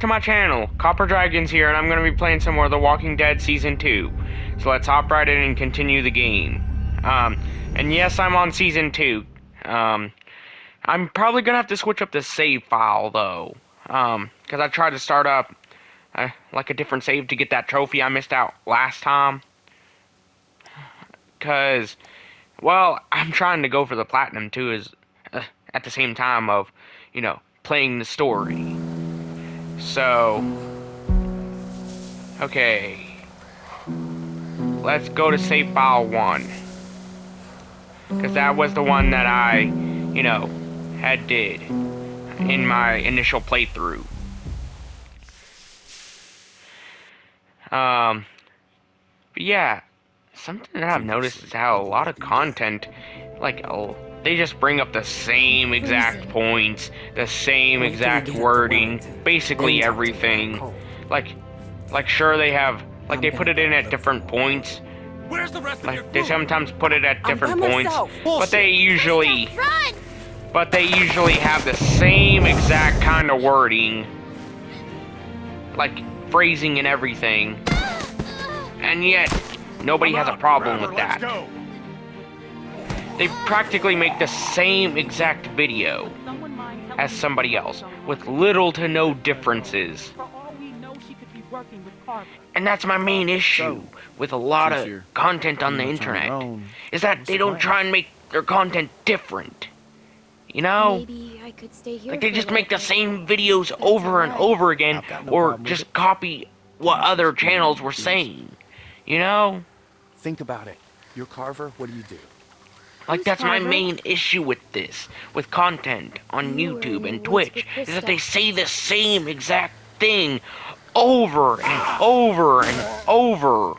to my channel. Copper Dragon's here, and I'm going to be playing some more of The Walking Dead Season 2. So let's hop right in and continue the game. And yes, I'm on Season 2. I'm probably going to have to switch up the save file, though. Because I tried to start up, like a different save to get that trophy I missed out last time. Because, well, I'm trying to go for the platinum, too, at the same time of, playing the story. So, okay, let's go to save file 1, because that was the one that I, had did in my initial playthrough. But yeah, something that I've noticed is how a lot of content, they just bring up the same exact points, the same exact wording, basically everything. Like sure they have, they put it in at different points. Where's the rest of your They food? sometimes put it at different points, Bullshit. but they usually have the same exact kind of wording, like phrasing and everything. And yet, nobody has a problem with that. They practically make the same exact video as somebody else, with little to no differences. And that's my main issue with a lot of content on the internet, is that they don't try and make their content different. Maybe I could stay here. Like they just make the same videos over and over again, or just copy what other channels were saying. Think about it. You're Carver, what do you do? Like, that's my main issue with this, with content on YouTube and Twitch, is that they say the same exact thing over and over and over,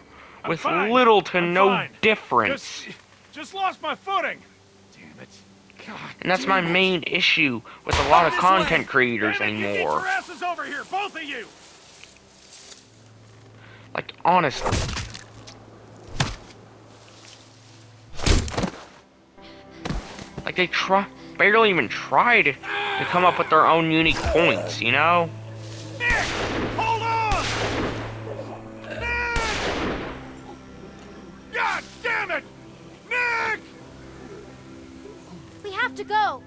with little to no difference. Just lost my footing. Damn it. God, and that's my main issue with a lot of content creators anymore. Get your asses over here, both of you. Like, honestly. Like, they barely even try to come up with their own unique points, Nick! Hold on! Nick! God damn it! Nick! We have to go.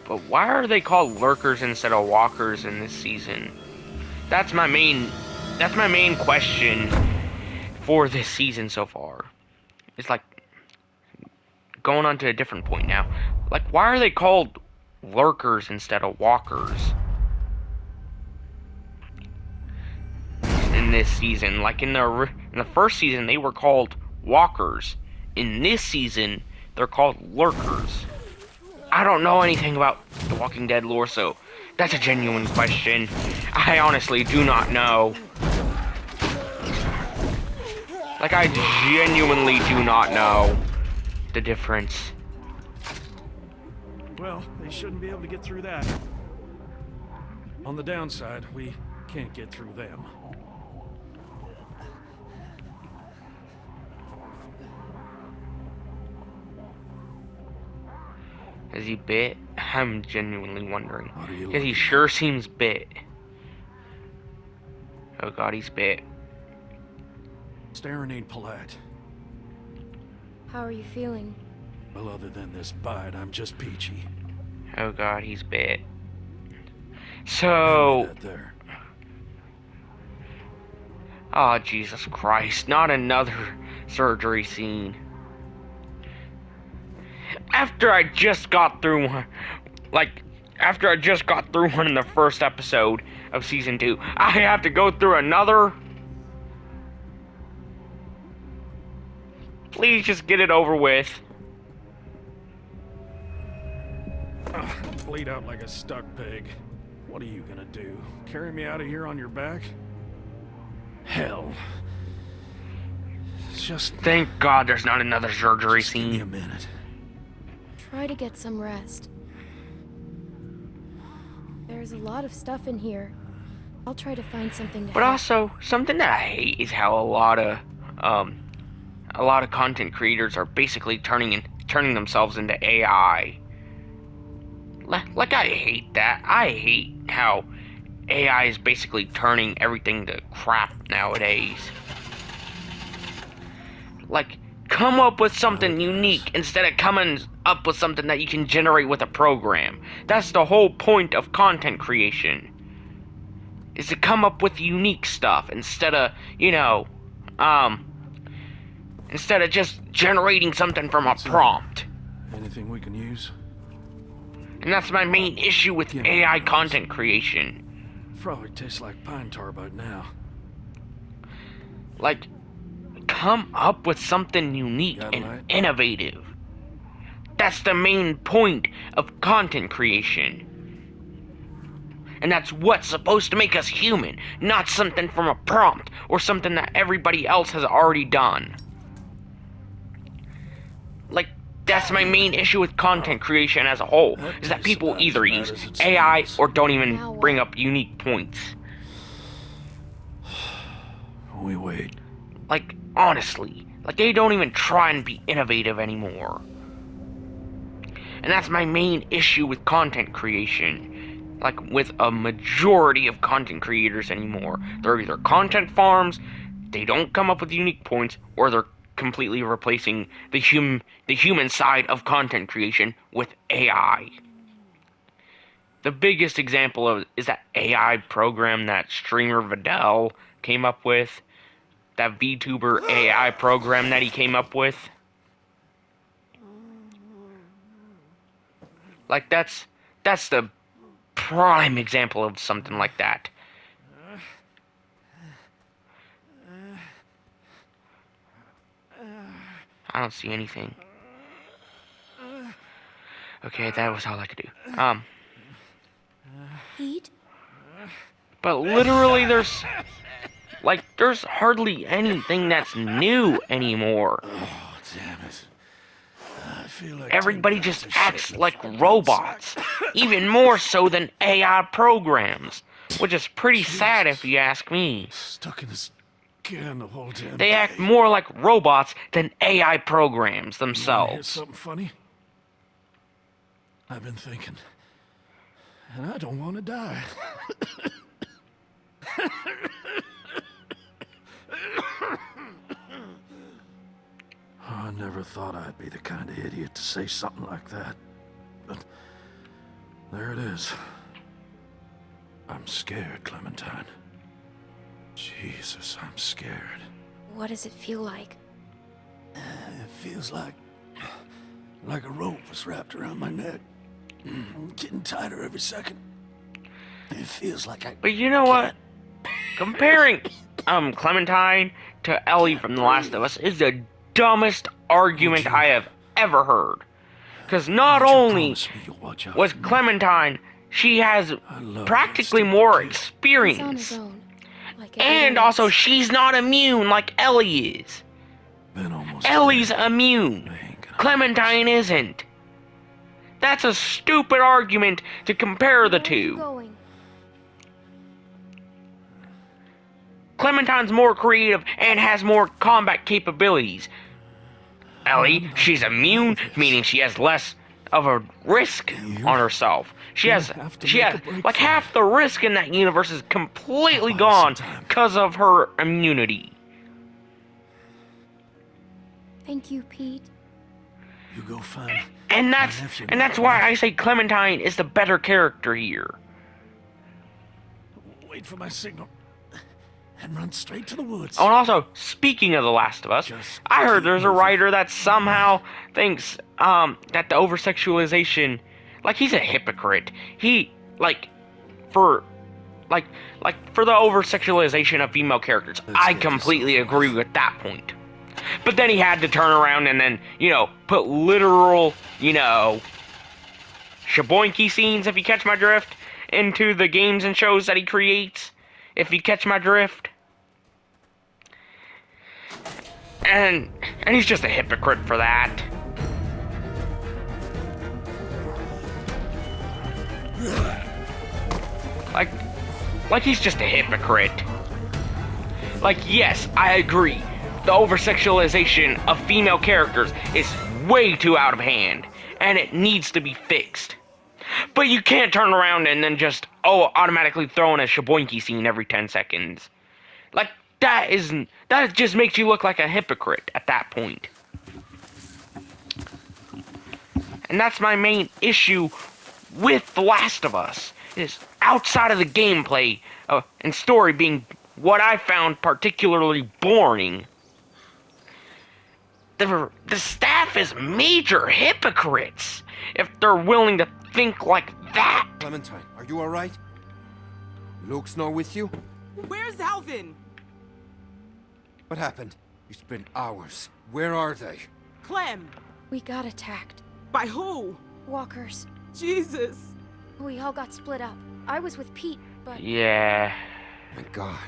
But why are they called lurkers instead of walkers in this season? That's my main question for this season so far. It's like, going on to a different point now. Like, why are they called lurkers instead of walkers in this season? Like, in the first season, they were called walkers. In this season, they're called lurkers. I don't know anything about The Walking Dead lore, so that's a genuine question. I honestly do not know. Like, I genuinely do not know the difference. Well, they shouldn't be able to get through that. On the downside, we can't get through them. Is he bit? I'm genuinely wondering. What are you Because he looking sure seems bit. Oh god, he's bit. Staring ain't polite. How are you feeling? Well, other than this bite, I'm just peachy. Oh god, he's bit. So... That there. Oh, Jesus Christ. Not another surgery scene. After I just got through one... after I just got through one in the first episode of Season 2, I have to go through another? Please just get it over with. Bleed out like a stuck pig. What are you gonna do? Carry me out of here on your back? Hell. It's just... Thank God there's not another surgery Just give me a scene. minute. Try to get some rest. There's a lot of stuff in here. I'll try to find something to But help. also, something that I hate is how a lot of content creators are basically turning themselves into AI. Like, I hate that. I hate how AI is basically turning everything to crap nowadays. Like, come up with something unique instead of coming up with something that you can generate with a program. That's the whole point of content creation. Is to come up with unique stuff instead of, instead of just generating something from a prompt. Anything we can use? And that's my main issue with Give me AI one of those. content creation. Probably tastes like pine tar by now. Like, come up with something unique Got a and light? innovative. That's the main point of content creation. And that's what's supposed to make us human, not something from a prompt or something that everybody else has already done. Like, that's my main issue with content creation as a whole, is that tastes people about as either bad use as it AI smells. or don't even Now bring what? up unique points. We wait. Like, honestly, like they don't even try and be innovative anymore. And that's my main issue with content creation. Like, with a majority of content creators anymore. They're either content farms, they don't come up with unique points, or they're completely replacing the human side of content creation with AI. The biggest example of is that AI program that streamer Vidal came up with. That VTuber AI program that he came up with. Like, that's the prime example of something like that. I don't see anything. Okay, that was all I could do. Pete? But literally there's hardly anything that's new anymore. Oh, damn it. I feel like Everybody 10 just pounds of shit acts in a like fucking robots. sack. Even more so than AI programs. Which is pretty sad if you ask me. Stuck in this can the whole damn They day. act more like robots than AI programs You wanna hear themselves. something funny? I've been thinking, and I don't want to die. I never thought I'd be the kind of idiot to say something like that. But there it is. I'm scared, Clementine. Jesus, I'm scared. What does it feel like? It feels like a rope was wrapped around my neck. Getting tighter every second. It feels like I... But you know what? Comparing Clementine to Ellie from The Last of Us is the dumbest argument I have ever heard. Because not only was Clementine, she has practically more He's on his experience. own. Like And everyone also, else. she's not immune like Ellie is. Ellie's immune. Clementine isn't. That's a stupid argument to compare the Where are you two. going? Clementine's more creative and has more combat capabilities. Ellie, she's immune, meaning she has less of a risk on herself. She has like half the risk in that universe is completely gone because of her immunity. Thank you, Pete. You go find... And that's why I say Clementine is the better character here. Wait for my signal. And run straight to the woods. Oh, and also, speaking of The Last of Us, I heard there's a writer that somehow thinks that the over-sexualization, like, he's a hypocrite. He, for the over-sexualization of female characters, I completely agree with that point. But then he had to turn around and then, put literal, shaboinky scenes, if you catch my drift, into the games and shows that he creates, if you catch my drift. And he's just a hypocrite for that. Like he's just a hypocrite. Like, yes, I agree. The over-sexualization of female characters is way too out of hand, and it needs to be fixed. But you can't turn around and then just, automatically throw in a shaboinky scene every 10 seconds. Like, that just makes you look like a hypocrite at that point. And that's my main issue with The Last of Us, is outside of the gameplay and story being what I found particularly boring. The staff is major hypocrites if they're willing to think like that. Clementine, are you alright? Luke's not with you? Where's Alvin? What happened? It's been hours. Where are they? Clem. We got attacked. By who? Walkers. Jesus. We all got split up. I was with Pete, but... Yeah. My God.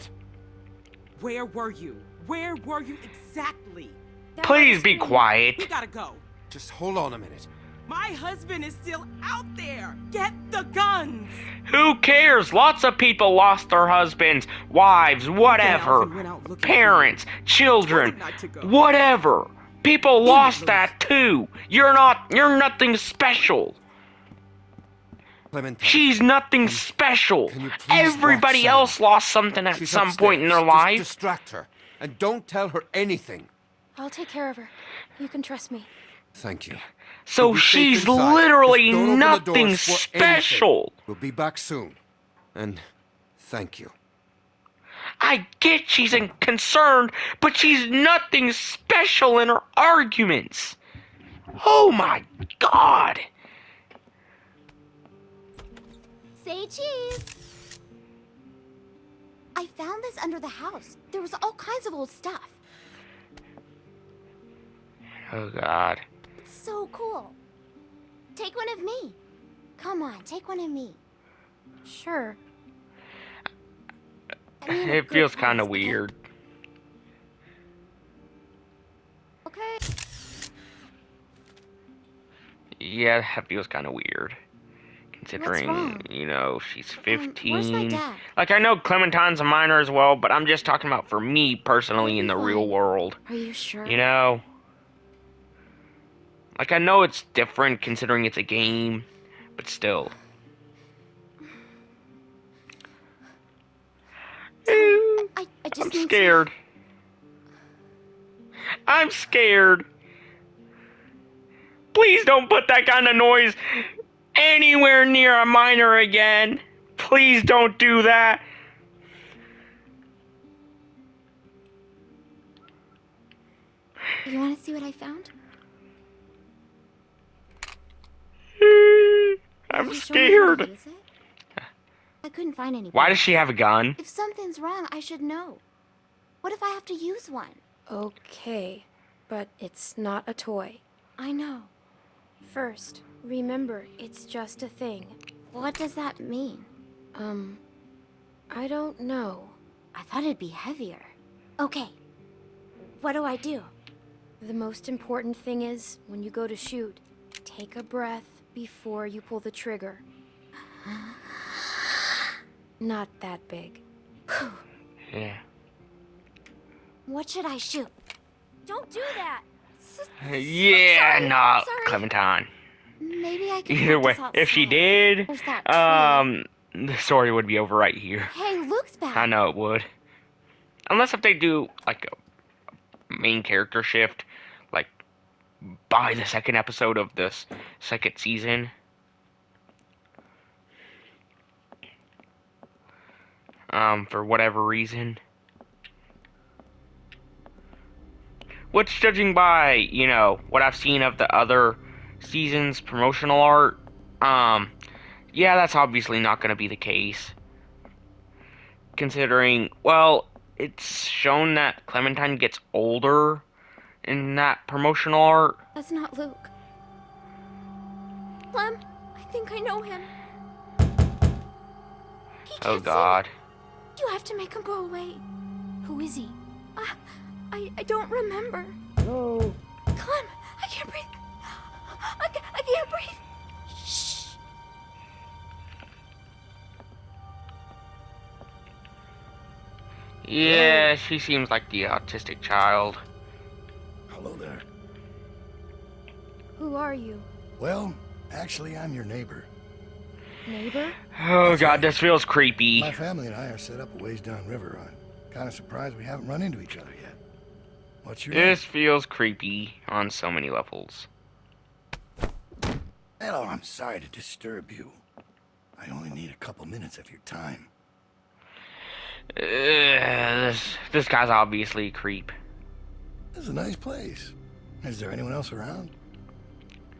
Where were you? Where were you exactly? Down by Please the be stream. quiet. We gotta go. Just hold on a minute. My husband is still out there. Get the guns. Who cares? Lots of people lost their husbands, wives, whatever. Alvin went out looking Parents, for you. children, Told him not to go. whatever. People lost Luke. that too. You're nothing special. Clementine. She's nothing special. can you please watch Everybody Sam? else lost something at She's some point in their upstairs. life. Just distract her. And don't tell her anything. I'll take care of her. You can trust me. Thank you. So You'll be safe she's inside. literally Just don't open the nothing doors for special. anything. We'll be back soon. And thank you. I get she's concerned, but she's nothing special in her arguments. Oh my God. Say cheese! I found this under the house. There was all kinds of old stuff. Oh God. It's so cool. Take one of me. Come on, take one of me. Sure. I mean, It good feels kind of ones, okay? weird. Okay. Yeah, that feels kind of weird. Considering, wrong? you know, she's where's my 15. dad? Like, I know Clementine's a minor as well, but I'm just talking about for me personally He'll in be the real fine. world. Are you sure? You know? Like, I know it's different considering it's a game, but still. I just I'm need to- scared. I'm scared. Please don't put that kind of noise anywhere near a minor again. Please don't do that. You want to see what I found? I'm Will you show me how to scared. use it? I couldn't find any. Why does bullets. she have a gun? If something's wrong, I should know. What if I have to use one? Okay, but it's not a toy. I know. First, remember, it's just a thing. What does that mean? I don't know. I thought it'd be heavier. Okay. What do I do? The most important thing is, when you go to shoot, take a breath before you pull the trigger. Not that big. Yeah. What should I shoot? Don't do that! Yeah, sorry, nah, sorry. Clementine. Maybe I can Either way, practice if she outside. did, There's that tree. the story would be over right here. Hey, Luke's back. I know it would. Unless if they do, like, a main character shift, like, by the second episode of this second season. For whatever reason. Which, judging by, you know, what I've seen of the other season's promotional art, yeah, that's obviously not going to be the case. Considering, well, it's shown that Clementine gets older in that promotional art. That's not Luke. Clem, I think I know him. He Oh can't see God. me. You have to make him go away. Who is he? I don't remember. No. Clem, I can't breathe. I can't breathe. Shh. Yeah, she seems like the autistic child. Hello there. Who are you? Well, actually, I'm your neighbor. Neighbor? Oh That's god, right. this feels creepy. My family and I are set up a ways downriver. I'm kind of surprised we haven't run into each other yet. What's your name? This feels creepy on so many levels. Hello, I'm sorry to disturb you. I only need a couple minutes of your time. This guy's obviously a creep. This is a nice place. Is there anyone else around?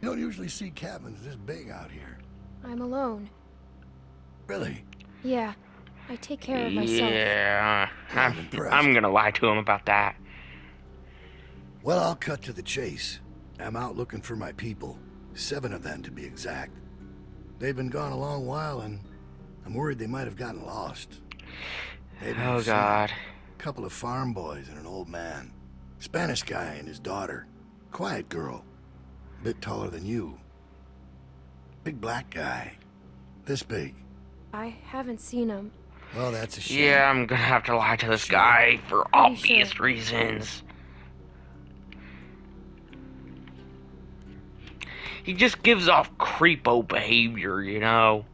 You don't usually see cabins this big out here. I'm alone. Really? Yeah, I take care of myself. Yeah, I'm impressed. I'm gonna lie to him about that. Well, I'll cut to the chase. I'm out looking for my people. 7 of them, to be exact. They've been gone a long while, and I'm worried they might have gotten lost. Maybe Oh you've seen 'em. god. A couple of farm boys and an old man. Spanish guy and his daughter. Quiet girl. A bit taller than you. Big black guy. This big. I haven't seen him. Well, that's a shame. Yeah, I'm gonna have to lie to this Sure. guy for Pretty obvious sure. reasons. He just gives off creepo behavior, you know?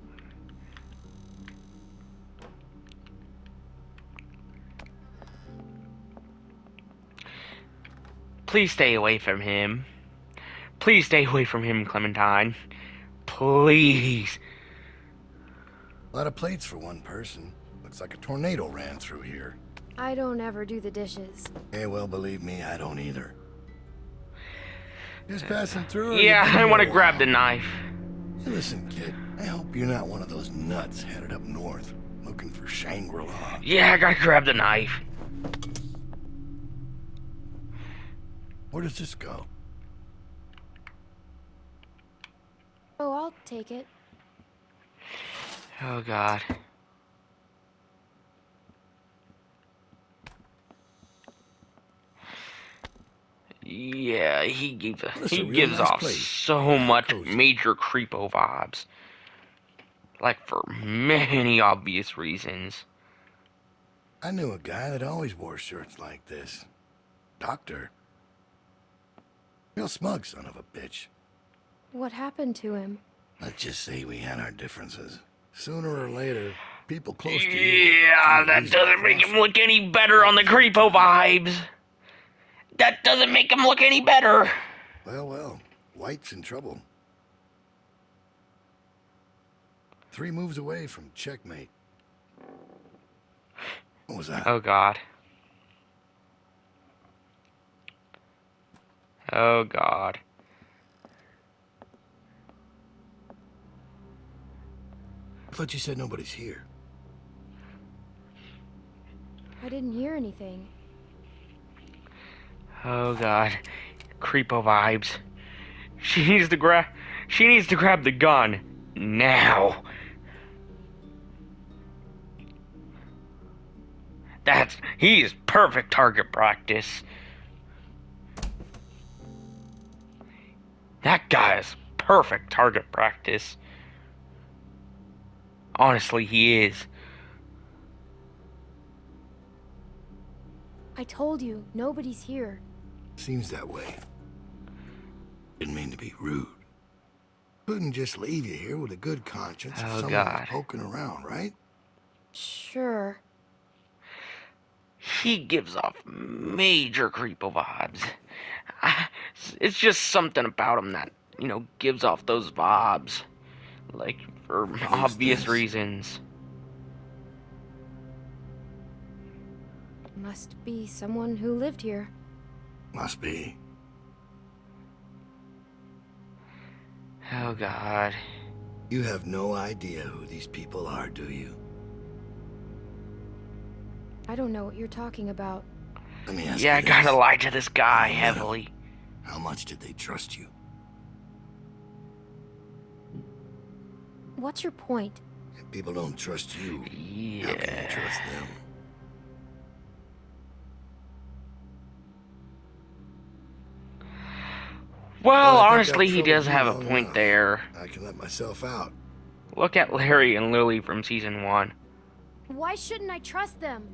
Please stay away from him. Please stay away from him, Clementine. Please. A lot of plates for one person. Looks like a tornado ran through here. I don't ever do the dishes. Hey, well, believe me, I don't either. Just passing through. or Yeah, you been I here want a to grab the while? knife. Hey, listen, kid. I hope you're not one of those nuts headed up north, looking for Shangri-La. Yeah, I gotta grab the knife. Where does this go? Oh, I'll take it. Oh god. Yeah, he This is a real gives nice off place. so much Cozy. major creepo vibes. Like for many obvious reasons. I knew a guy that always wore shirts like this. Doctor. Real smug son of a bitch. What happened to him? Let's just say we had our differences. Sooner or later, people close to you. Yeah, find that reason to doesn't make cross him look any better on the creepo vibes. That doesn't make him look any better. you. Well, White's in trouble. 3 moves away from checkmate. What was that? Oh god. Oh god. I thought you said nobody's here. I didn't hear anything. Oh god. Creepo vibes. She needs to grab the gun. Now. He is perfect target practice. That guy is perfect target practice. Honestly, he is. I told you, nobody's here. Seems that way. Didn't mean to be rude. Couldn't just leave you here with a good conscience if Oh, someone God. was poking around, right? Sure. He gives off major creepo vibes. It's just something about him that, gives off those vibes. Like, for obvious this? reasons. Must be someone who lived here. Must be. Oh, God. You have no idea who these people are, do you? I don't know what you're talking about. Let me ask Yeah, I you gotta this. lie to this guy Oh, no. heavily. How much did they trust you? What's your point? If people don't trust you, how can you Yeah. trust them? Well, I think honestly, I've he does troubled you have a long point enough. there. I can let myself out. Look at Larry and Lily from season 1. Why shouldn't I trust them?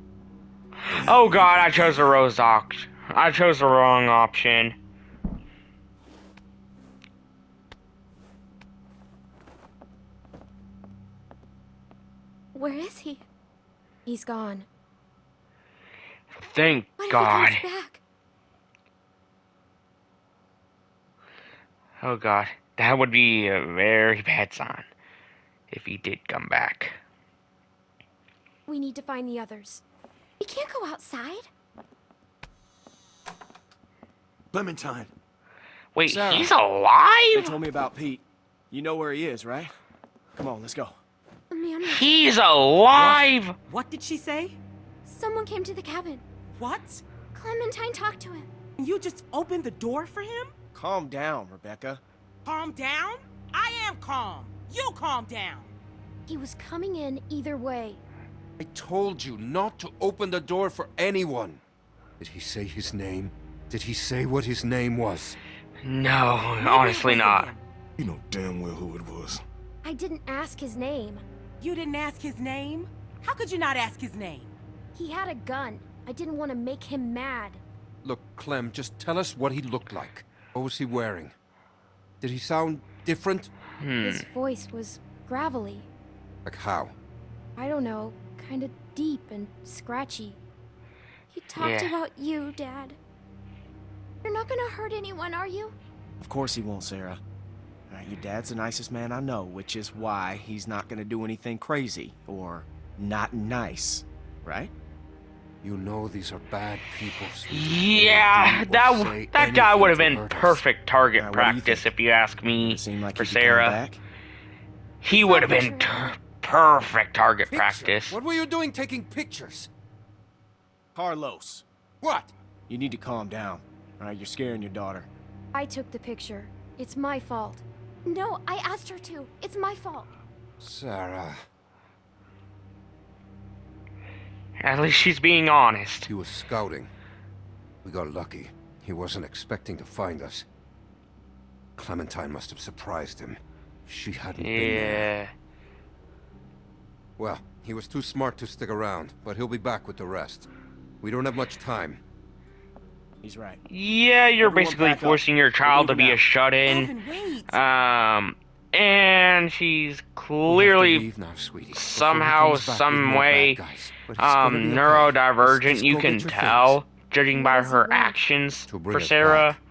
Oh god, I chose the rose option. I chose the wrong option. Where is he? He's gone. Thank What God. if he comes back? Oh God. That would be a very bad sign if he did come back. We need to find the others. We can't go outside. Clementine. Wait, Sarah. he's They alive? told me about Pete. You know where he is, right? Come on, let's go. A man was... He's alive? What did she say? Someone came to the cabin. What? Clementine talked to him. You just opened the door for him? Calm down, Rebecca. Calm down? I am calm. You calm down. He was coming in either way. I told you not to open the door for anyone. Did he say his name? Did he say what his name was? No, Maybe honestly it wasn't not. him. You know damn well who it was. I didn't ask his name. You didn't ask his name? How could you not ask his name? He had a gun. I didn't want to make him mad. Look, Clem, just tell us what he looked like. What was he wearing? Did he sound different? His voice was gravelly. Like how? I don't know, kind of deep and scratchy. He talked Yeah. about you, Dad. You're not gonna hurt anyone, are you? Of course he won't, Sarah. Your dad's the nicest man I know, which is why he's not gonna do anything crazy or not nice, right? You know these are bad people. sweetie. Yeah, They will say that guy would have anything been to hurt us. perfect target What do you practice think? if you ask Does me. it seem like For he could come Sarah. back? He Saw would have a been picture of him. perfect target Picture? practice. What were you doing taking pictures? Carlos, What? you need to calm down. All right, you're scaring your daughter. I took the picture. It's my fault. No, I asked her to. It's my fault. Sarah. At least she's being honest. He was scouting. We got lucky. He wasn't expecting to find us. Clementine must have surprised him. She hadn't been there. Yeah. Well, he was too smart to stick around, but he'll be back with the rest. We don't have much time. He's right. Yeah, you're Everyone basically back up. forcing your child to leaving be a now. shut-in. Evan, wait. And she's We have to clearly leave now, sweetie, before he somehow, comes back with some more way, bad guys. But he's gonna be okay. neurodivergent. Just You go can get your tell, things. judging What by does he her want? actions To bring for us Sarah. back.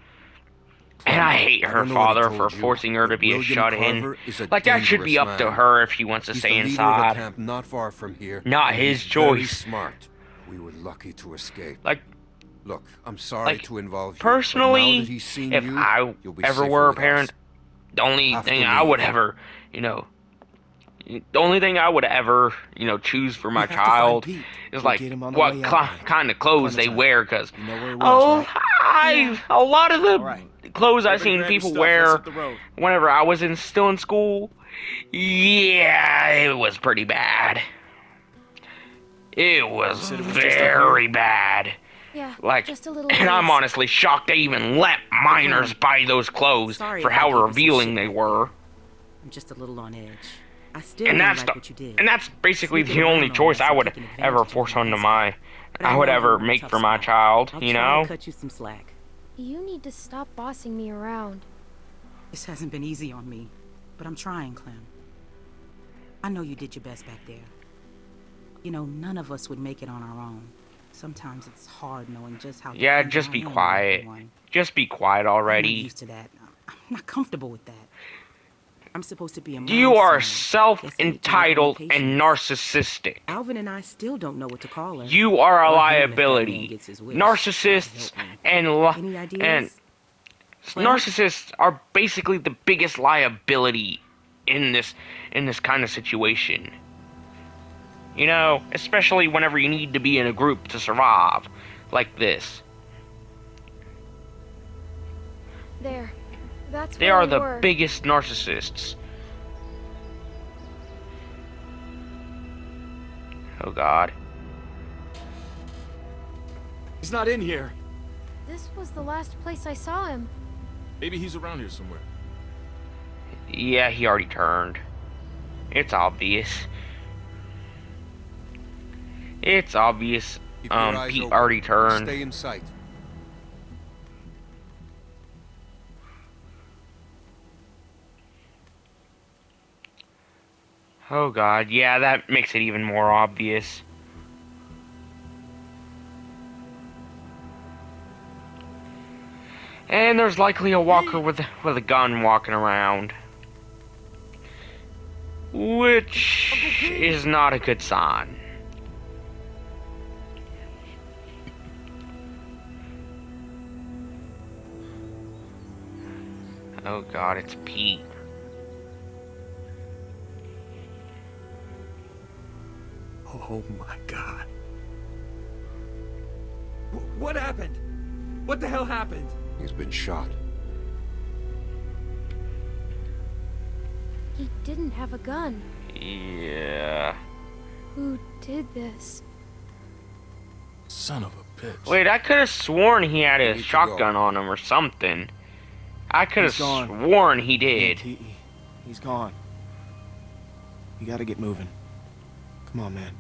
And I hate I her don't know what he father told for you, forcing her to but be a William shut-in. Carver is a Like, that should be dangerous up to man. her if she wants to He's stay the leader of a inside. camp not far from here. Not and his he's very choice. smart. We were lucky to escape. Like, Look, I'm sorry like, to involve you. personally, but now that he's seen if you, I you'll be ever safer were a with us. parent, the only Have thing to I would leave. ever, the only thing I would ever, choose for my have to find child Pete. is We'll like get him on the what way out, Mike. kind of clothes they Clementine, wear, because You know where he was, right? a lot of the All right. clothes I've Everybody seen grab your people stuff, wear let's hit the road. whenever I was still in school, yeah, it was pretty bad. It was said it was just up very here? bad. Yeah, Like, just a little and I'm ways. honestly shocked they even let minors buy those clothes Sorry for if I how gave you some revealing shit they back were. I'm just a little on edge. I still And don't that's like the, what you did. and that's basically Sneaking the around only on choice us I and would taking advantage ever of force your onto husband. But I would know you ever want a make tough for my spot. child, I'll you try know? to cut you some slack. You need to stop bossing me around. This hasn't been easy on me, but I'm trying, Clem. I know you did your best back there. None of us would make it on our own. Sometimes it's hard knowing just how Yeah, dependent just I be am on quiet. everyone. Just be quiet I'm not already. used to that. I'm not comfortable with that. I'm supposed to be a mom You are soon. Guess I need to work on my self-entitled and patience. narcissistic. Alvin and I still don't know what to call her. You are a Or him if that man liability. gets his wish. Narcissists God help me. and Any ideas? and Clem? narcissists are basically the biggest liability in this kind of situation. Especially whenever you need to be in a group to survive, like this. There. That's They where are we the were. biggest narcissists. Oh God. He's not in here. This was the last place I saw him. Maybe he's around here somewhere. Yeah, he already turned. It's obvious. It's obvious. Keep your eyes Pete open. already turned. Stay in sight. Oh god, yeah, that makes it even more obvious. And there's likely a walker with a gun walking around. Which is not a good sign. Oh god, it's Pete. Oh my god. What happened? What the hell happened? He's been shot. He didn't have a gun. Yeah. Who did this? Son of a bitch. Wait, I could have sworn he had We a need to shotgun go. on him or something. I could have He's gone. sworn he did. Nick, he's gone. You gotta get moving. Come on, man.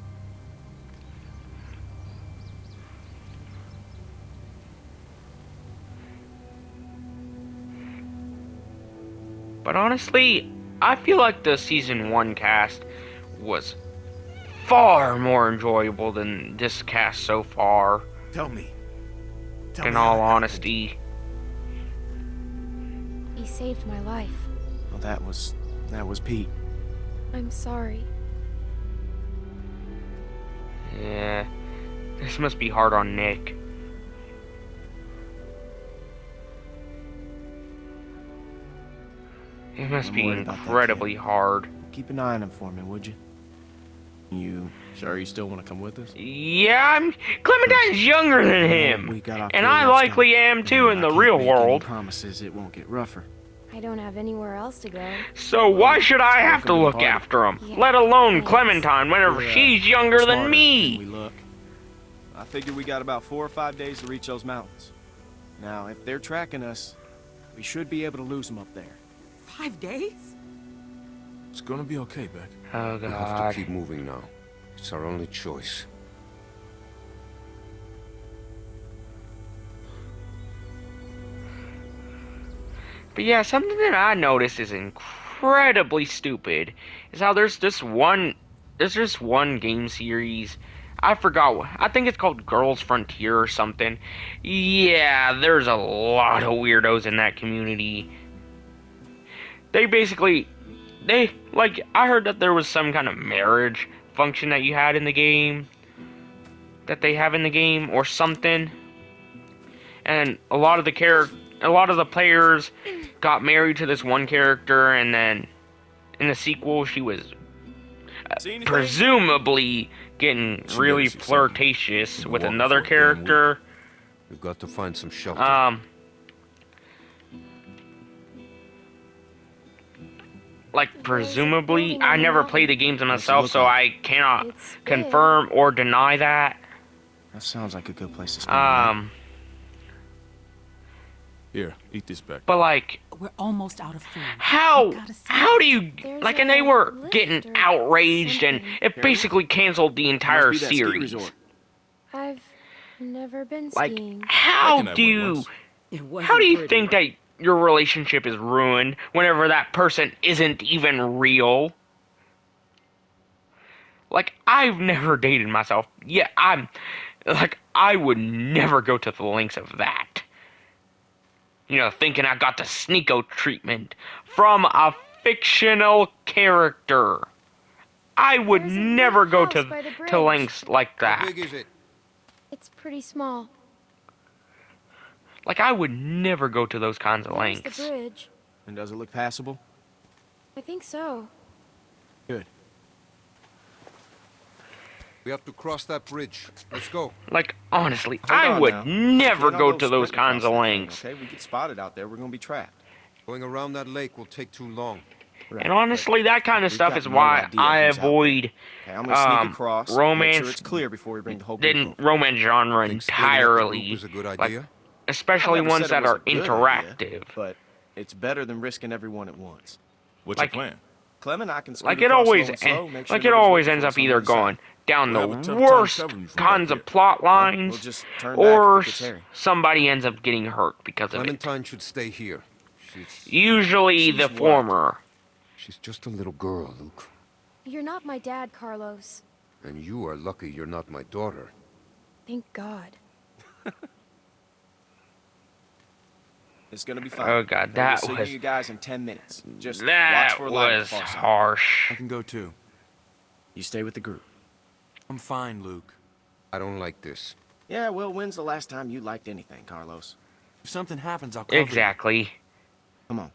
But honestly, I feel like the season 1 cast was far more enjoyable than this cast so far, Tell me. Tell in me all how it happened. honesty. He saved my life. Well, that was Pete. I'm sorry. Yeah, this must be hard on Nick. It must I'm be worried about that incredibly hard. Keep an eye on him for me, would you? You sure you still want to come with us? Yeah, Clementine's younger than him, We got our and fill I of stuff. likely am too in I the can't real make any world. promises it won't get rougher. I don't have anywhere else to go. So why should I have to Welcome to the look party. after him? Yeah, Let alone thanks. Clementine, whenever We're, she's younger smarter than we me. look. I figure we got about 4 or 5 days to reach those mountains. Now, if they're tracking us, we should be able to lose them up there. 5 days? It's gonna be okay, Beck. Oh We have god. to keep moving now. It's our only choice. But yeah, something that I noticed is incredibly stupid is how there's this one game series. I forgot. I think it's called Girls Frontier or something. Yeah, there's a lot of weirdos in that community. They basically, I heard that there was some kind of marriage function that you had in the game, that they have in the game or something. And a lot of the players got married to this one character, and then in the sequel she was See anything? presumably getting She really does, she said. flirtatious Been with walking another for a damn week. character. We've got to find some shelter. Like presumably, I never played the games myself, look so like? I cannot It's big. confirm or deny that. That sounds like a good place to spend the night. Here, eat this, Beck. But like, We're almost out of food. how We gotta see how do you There's like? And they a were lift getting or outraged, and something. it basically canceled the entire Must be that ski series. resort. I've never been Like, skiing. how Reckon I do went you once. It wasn't how do you pretty. think that your relationship is ruined whenever that person isn't even real? Like, I've never dated myself. Yeah, I would never go to the lengths of that. You know, thinking I got the sneako treatment from a fictional character. I would There's a never big go house by the to bridge. lengths like How that. big is it? It's pretty small. Like, I would never go to those kinds of There's lengths. the bridge. And does it look passable? I think so. Good. We have to cross that bridge. Let's go. Like, honestly, Hold I on would now. never Get on go those to those sprinting kinds of across that thing, lengths. Okay, we get spotted out there, we're gonna be trapped. Going around that lake will take too long. Right, And honestly, that kind of we've stuff got is no why idea I who's out there. avoid Okay, I'm gonna sneak across. Make romance, sure it's clear before we bring the whole group didn't over. romance genre Think splitting up the group entirely, is a good like, idea? especially I never ones said it that was are a good interactive. idea, but it's better than risking everyone at once. What's like- your plan? Clem and I can scoot Like it across always, slow and slow, make sure like it nobody's always waiting ends for up us on the either other side. going down We'll have a the tough time worst covering you from kinds back of here. plot Well, lines, we'll just turn back or if it gets hairy. somebody ends up getting hurt because of it. Clementine should stay here. Usually She's the what? former. She's just a little girl, Luke. You're not my dad, Carlos. And you are lucky you're not my daughter. Thank God. It's gonna be fine. Oh god, We'll that see was you guys in 10 minutes. Just watch that for a light was before something. harsh. I can go too. You stay with the group. I'm fine, Luke. I don't like this. Yeah, well, when's the last time you liked anything, Carlos? If something happens, I'll cover you. Exactly. Come on.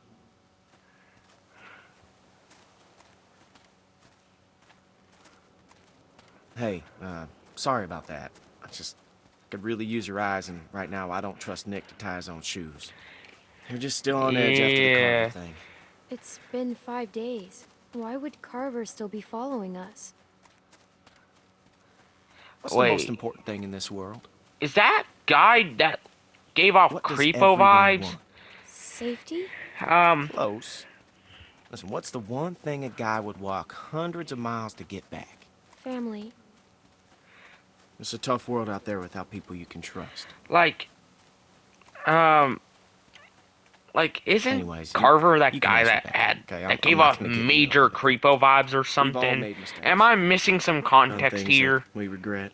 Hey, sorry about that. I could really use your eyes, and right now I don't trust Nick to tie his own shoes. They're just still on edge after the Yeah. Carver thing. It's been 5 days. Why would Carver still be following us? What's the most Wait. important thing in this world? Is that guy that gave off What does creepo everyone vibes? want? Safety? Close. Listen, what's the one thing a guy would walk hundreds of miles to get back? Family. It's a tough world out there without people you can trust. Like, isn't Anyways, Carver that you can guy answer that that, had okay? that I'm gave not off gonna get into major it. creepo vibes or all something? made mistakes. Am I missing some Done context things here? that we regret.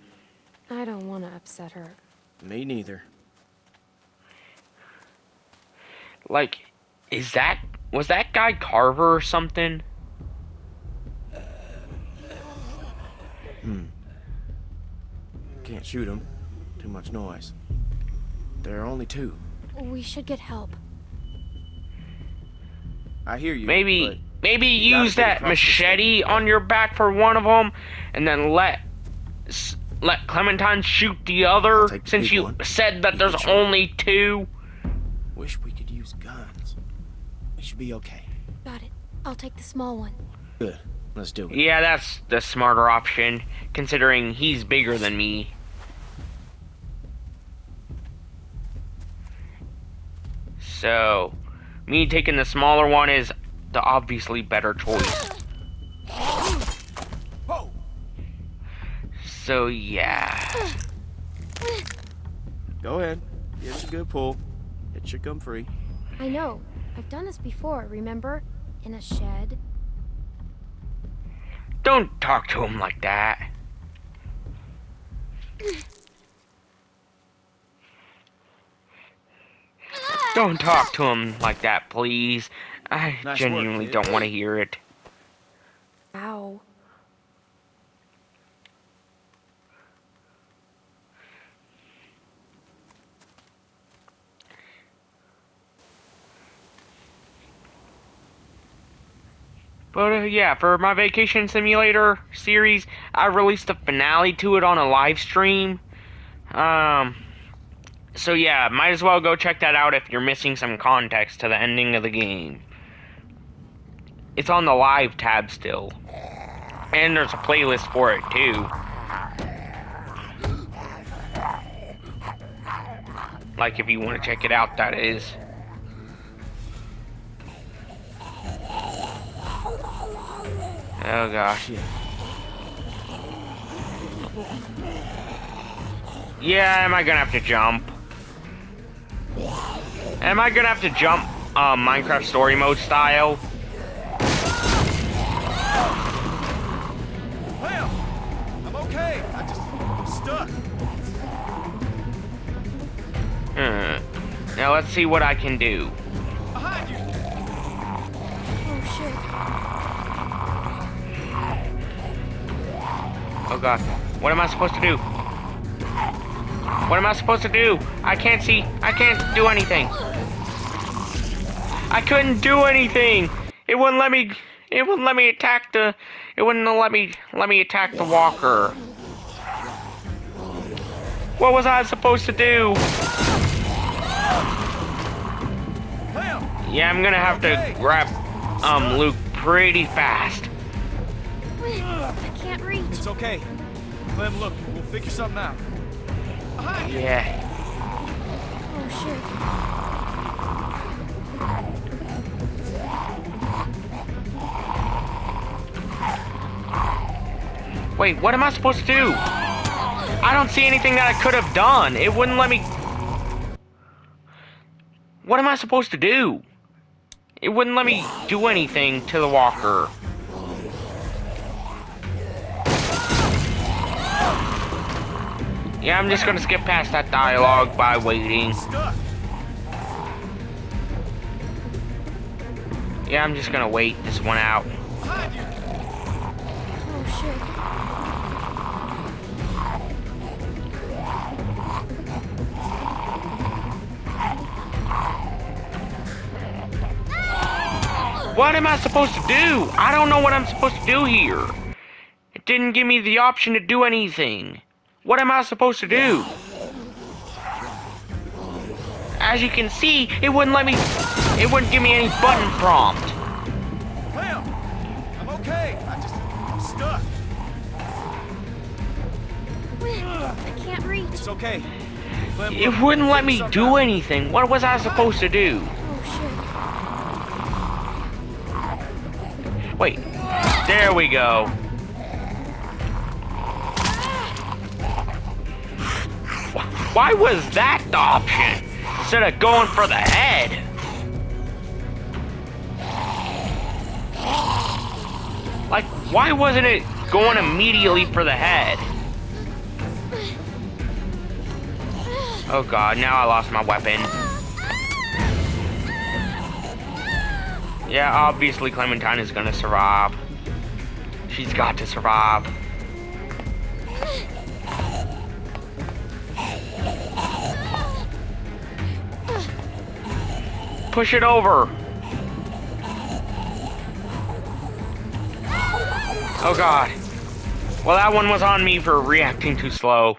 I don't want to upset her. Me neither. Like, was that guy Carver or something? Can't shoot him. Too much noise. There are only two. We should get help. I hear you. Maybe you gotta use get that across this machete thing. on your back for one of them, and then let Clementine shoot the other. I'll take the Since big you one. said that You there's can shoot. only two. Wish we could use guns. We should be okay. Got it. I'll take the small one. Good. Let's do it. Yeah, that's the smarter option, considering he's bigger than me. So, me taking the smaller one is the obviously better choice. So, yeah. Go ahead. It's a good pull. It should come free. I know. I've done this before, remember? In a shed. Don't talk to him like that. Don't talk to him like that, please. I Nice work, genuinely kid. don't want to hear it. Ow. But yeah, for my Vacation Simulator series, I released a finale to it on a live stream. So yeah, might as well go check that out if you're missing some context to the ending of the game. It's on the live tab still. And there's a playlist for it too. Like if you want to check it out, that is. Oh gosh. Yeah, am I gonna have to jump? Am I gonna have to jump Minecraft story mode style? Well, I'm okay. I'm stuck. Now let's see what I can do. Behind you. Oh shit. Oh god. What am I supposed to do? What am I supposed to do? I can't see. I can't do anything. I couldn't do anything. It wouldn't let me. It wouldn't let me attack the. It wouldn't let me attack the walker. What was I supposed to do? Yeah, I'm gonna have to grab Luke pretty fast. I can't reach. It's okay. Clem, look, we'll figure something out. Behind you. Yeah. Oh shit. Wait, what am I supposed to do? I don't see anything that I could have done. It wouldn't let me. What am I supposed to do? It wouldn't let me do anything to the walker. Yeah, I'm just gonna skip past that dialogue by waiting. Stuck. Yeah, I'm just gonna wait this one out. Behind you. Oh shit. What am I supposed to do? I don't know what I'm supposed to do here. It didn't give me the option to do anything. What am I supposed to do? As you can see, it wouldn't give me any button prompt. Clem, I'm okay. I'm stuck. I can't reach. It's okay. Clem, It look, wouldn't we'll let me figure do something out. anything. What was I supposed to do? Oh Wait, there we go. Why was that the option instead of going for the head? Like, why wasn't it going immediately for the head? Oh god, now I lost my weapon. Yeah, obviously Clementine is gonna survive. She's got to survive. Push it over. Oh god. Well, that one was on me for reacting too slow.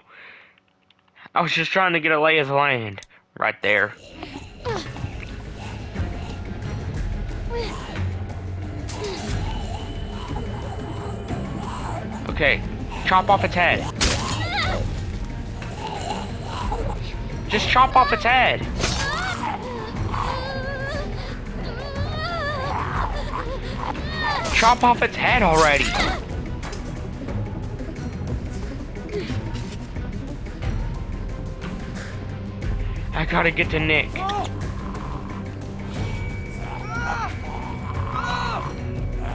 I was just trying to get a lay of the land. Right there. Okay, chop off its head. Just chop off its head. Chop off its head already. I gotta get to Nick.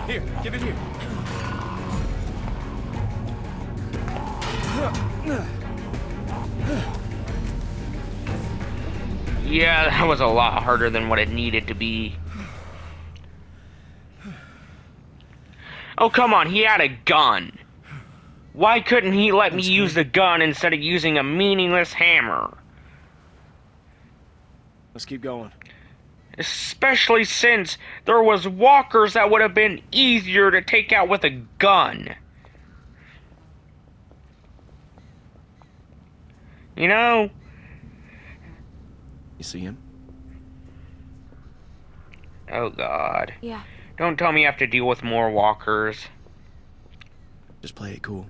Here, give it here. Yeah, that was a lot harder than what it needed to be. Oh, come on, he had a gun. Why couldn't he let me use the gun instead of using a meaningless hammer? Let's keep going. Especially since there was walkers that would have been easier to take out with a gun. You know? You see him? Oh god. Yeah. Don't tell me you have to deal with more walkers. Just play it cool.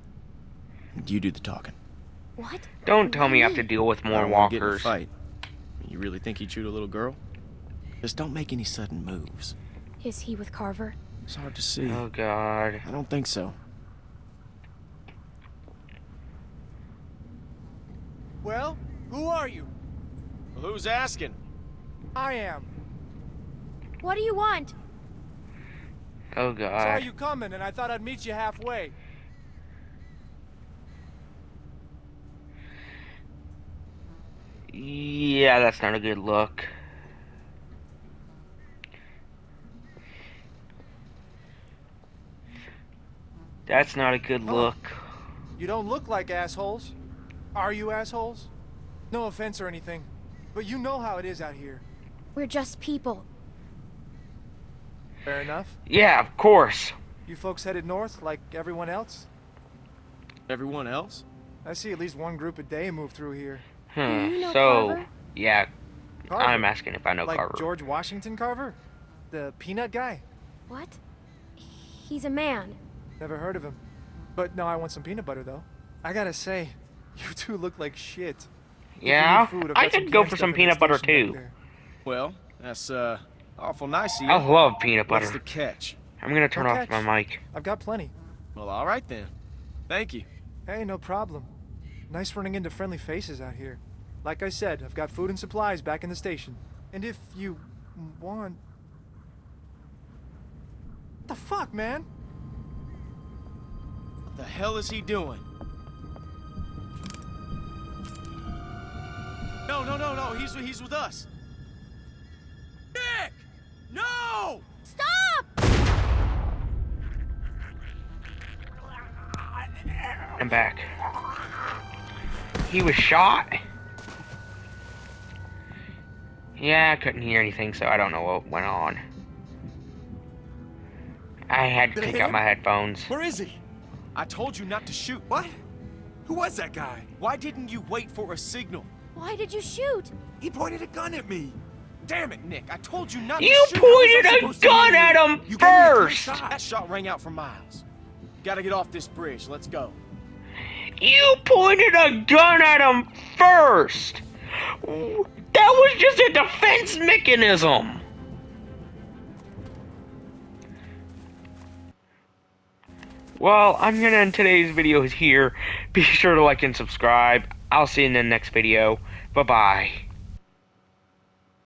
You do the talking. What? Don't tell me you have to deal with I more don't wanna get in a walkers. fight. You really think he'd shoot a little girl? Just don't make any sudden moves. Is he with Carver? It's hard to see. Oh god. I don't think so. Well, who are you? Well, who's asking? I am. What do you want? Oh Saw god. you coming, and I thought I'd meet you halfway. Yeah, that's not a good look. That's not a good look. You don't look like assholes. Are you assholes? No offense or anything, but you know how it is out here. We're just people. Fair enough. Yeah, of course. You folks headed north like everyone else? Everyone else? I see at least one group a day move through here. Do you know So, Carver? yeah, Carver? I'm asking if I know Like Carver. George Washington Carver? The peanut guy? What? He's a man. Never heard of him. But now I want some peanut butter, though. I gotta say, you two look like shit. If you Yeah, need food, I've I got some could go canned for stuff some in the peanut butter station back too. there. Well, that's, awful nice of you. I love peanut What's butter. the catch? I'm gonna turn No off catch. my mic. I've got plenty. Well, all right then. Thank you. Hey, no problem. Nice running into friendly faces out here. Like I said, I've got food and supplies back in the station. And if you want... What the fuck, man? What the hell is he doing? No. He's with us. Nick! No! Stop! I'm back. He was shot? Yeah, I couldn't hear anything, so I don't know what went on. I had to take out my headphones. Where is he? I told you not to shoot. What? Who was that guy? Why didn't you wait for a signal? Why did you shoot? He pointed a gun at me. Damn it, Nick. I told you not to You shoot. pointed How was I a supposed to gun know? at him You gave me a clear first! shot. That shot rang out for miles. Gotta get off this bridge. Let's go. You pointed a gun at him first! That was just a defense mechanism! Well, I'm gonna end today's video here. Be sure to like and subscribe. I'll see you in the next video. Bye-bye.